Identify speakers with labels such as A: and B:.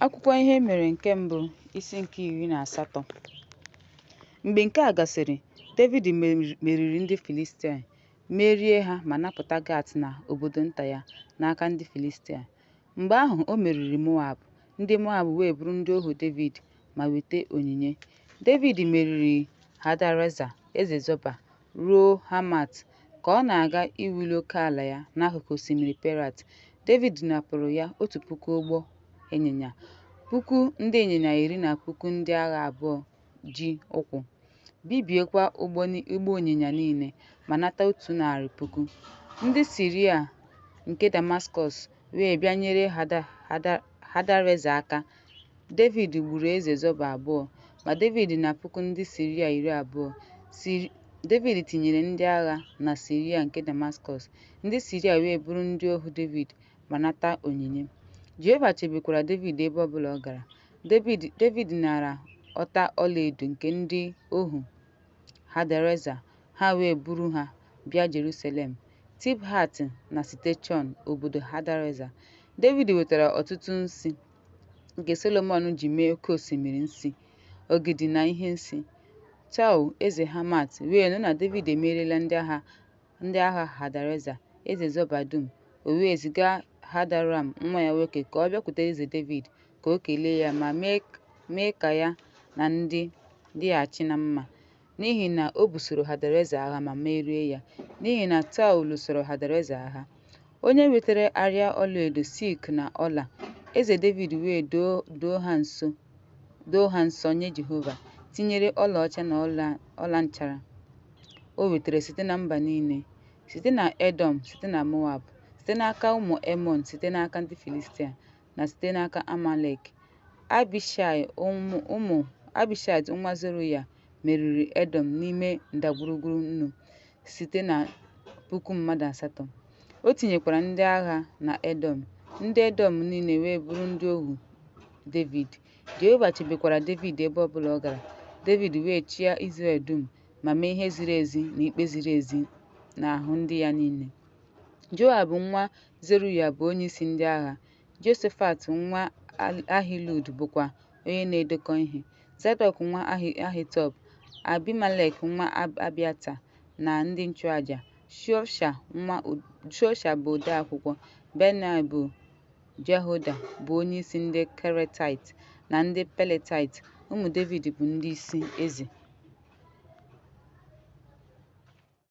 A: Akwụkwọ ihe mere nke mbụ isi nke 18. Mgbe nke a gasịrị, David meriri ndị Filistia, merie ha ma napụta Gat na obodo nta ya n'aka ndị Filistia. Mgbe ahụ o meriri Moab, ndị Moab wee bụrụ ndị ohu David ma weta onyinye. David meriri Hadareza eze Zoba ruo Hamat ka ọ na-aga iwuli oke ala ya n'akụkụ osimiri Perat. David napụrụ ya 1,000 ụgbọ ịnyịnya, 1,000 ndị ịnyịnya iri na 1,000 ndị agha abụọ ji ụkwụ, bibiekwa ụgbọ ịnyịnya niile ma nata 100,000. Ndị Siria nke Damaskọs wee bịa nyere Hadareza aka. David gburu eze Zoba abụọ, ma David na 1,000 ndị Siria 20. David tinyere ndị agha na Siria nke Damaskọs. Ndị Siria wee bụrụ ndị ohu David ma nata onyinye. Jehova chebekwara David ebe ọbụla ọ gara. David nara ọta ọlaedo nke ndị ohu Hadareza, ha wee buru ha bịa Jerusalem, Tibhat na Sitechọn, obodo Hadareza. David wetara ọtụtụ nsị nke Solomọn ji mee oke osimiri nsị, ogidi na ihe nsị. Tou eze Hamat wee nụ na David emeriela ndị agha Hadareza eze Zoba dum. O wee ziga Hadaram nwa ya nwoke ka ọ bịakwute eze David ka o kelee ya ma mee ka ya na ndị dịghachi na mma, n'ihi na o busoro Hadareza agha ma merie ya, n'ihi na Tou lụsoro Hadareza agha. Onye wetara arịa ọlaedo, silk na ọla. Eze David wee doo ha nsọ nye Jehova, tinyere ọlaọcha na ọla nchara o wetara site na mba niile, site na Edọm, site na Moab, site n'aka ụmụ Emọn, site n'aka ndị Filistia, na site n'aka Amalek. Abishai nwa Zeruaya meriri Edọm n'ime ndagwurugwu Nnu site na 8,000. O tinyekwara ndị agha na Edọm. Ndị Edọm niile wee bụrụ ndị ohu David. Jehova chebekwara David ebe ọbụla ọ gara. David wee chịa Izrel dum ma mee ihe ziri ezi na ikpe ziri ezi n'ahụ ndị ya niile. Joab nwa Zeruaya bụ onyeisi ndị agha. Josafat nwa Ahilud bụkwa onye na-edekọ ihe. Zadọk nwa Ahitub, Abimelek nwa Abiata na ndị nchụaja. Shosha bụ ode akwụkwọ. Benai bụ Jehoiada bụ onyeisi ndị Keretait na ndị Peletait. Ụmụ David bụ ndị isi eze.